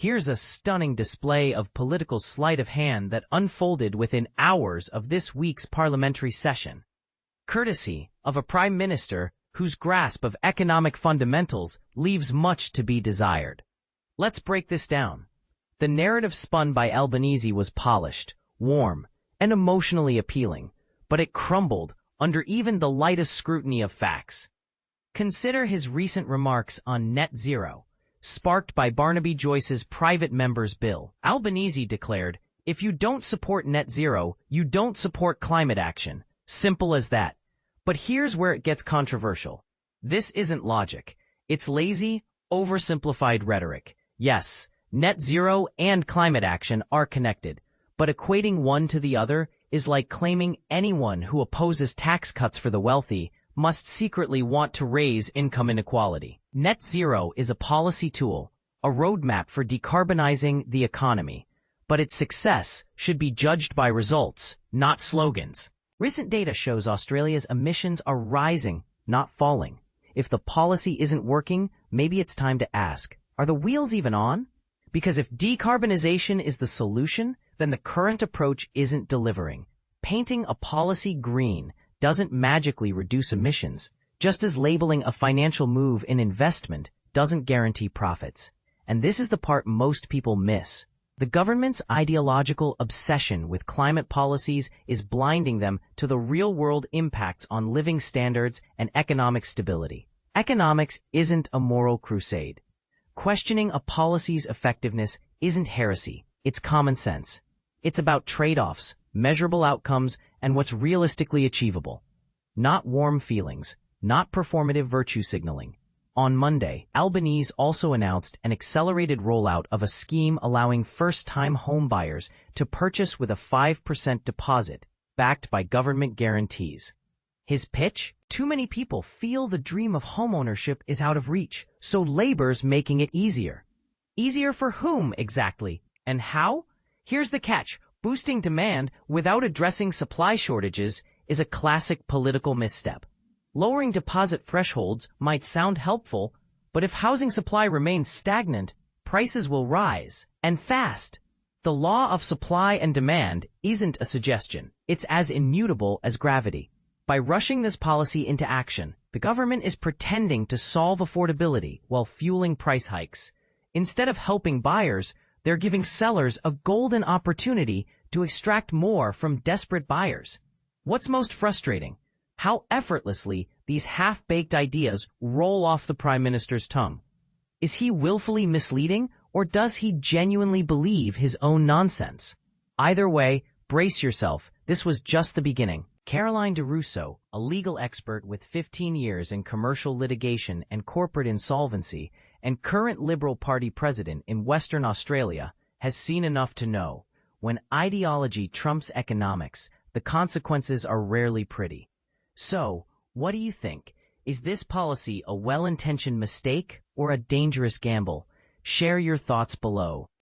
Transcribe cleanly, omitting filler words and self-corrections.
Here's a stunning display of political sleight of hand that unfolded within hours of this week's parliamentary session, courtesy of a prime minister whose grasp of economic fundamentals leaves much to be desired. Let's break this down. The narrative spun by Albanese was polished, warm, and emotionally appealing, but it crumbled under even the lightest scrutiny of facts. Consider his recent remarks on net zero, sparked by Barnaby Joyce's private member's bill. Albanese declared, "If you don't support net zero, you don't support climate action. Simple as that." But here's where it gets controversial. This isn't logic. It's lazy, oversimplified rhetoric. Yes, net zero and climate action are connected, but equating one to the other is like claiming anyone who opposes tax cuts for the wealthy must secretly want to raise income inequality. Net zero is a policy tool, a roadmap for decarbonizing the economy, but its success should be judged by results, not slogans. Recent data shows Australia's emissions are rising, not falling. If the policy isn't working, maybe it's time to ask, are the wheels even on? Because if decarbonization is the solution, then the current approach isn't delivering. Painting a policy green doesn't magically reduce emissions, just as labeling a financial move an investment doesn't guarantee profits. And this is the part most people miss. The government's ideological obsession with climate policies is blinding them to the real-world impacts on living standards and economic stability. Economics isn't a moral crusade. Questioning a policy's effectiveness isn't heresy, it's common sense. It's about trade-offs, measurable outcomes, and what's realistically achievable. Not warm feelings, not performative virtue signaling. On Monday, Albanese also announced an accelerated rollout of a scheme allowing first-time homebuyers to purchase with a 5% deposit, backed by government guarantees. His pitch? Too many people feel the dream of homeownership is out of reach, so Labor's making it easier. Easier for whom, exactly? And how? Here's the catch. Boosting demand without addressing supply shortages is a classic political misstep. Lowering deposit thresholds might sound helpful, but if housing supply remains stagnant, prices will rise, and fast. The law of supply and demand isn't a suggestion. It's as immutable as gravity. By rushing this policy into action, the government is pretending to solve affordability while fueling price hikes. Instead of helping buyers, they're giving sellers a golden opportunity to extract more from desperate buyers. What's most frustrating? How effortlessly these half-baked ideas roll off the Prime Minister's tongue. Is he willfully misleading, or does he genuinely believe his own nonsense? Either way, brace yourself. This was just the beginning. Caroline DeRusso, a legal expert with 15 years in commercial litigation and corporate insolvency, and current Liberal Party president in Western Australia, has seen enough to know. When ideology trumps economics, the consequences are rarely pretty. So, what do you think? Is this policy a well-intentioned mistake or a dangerous gamble? Share your thoughts below.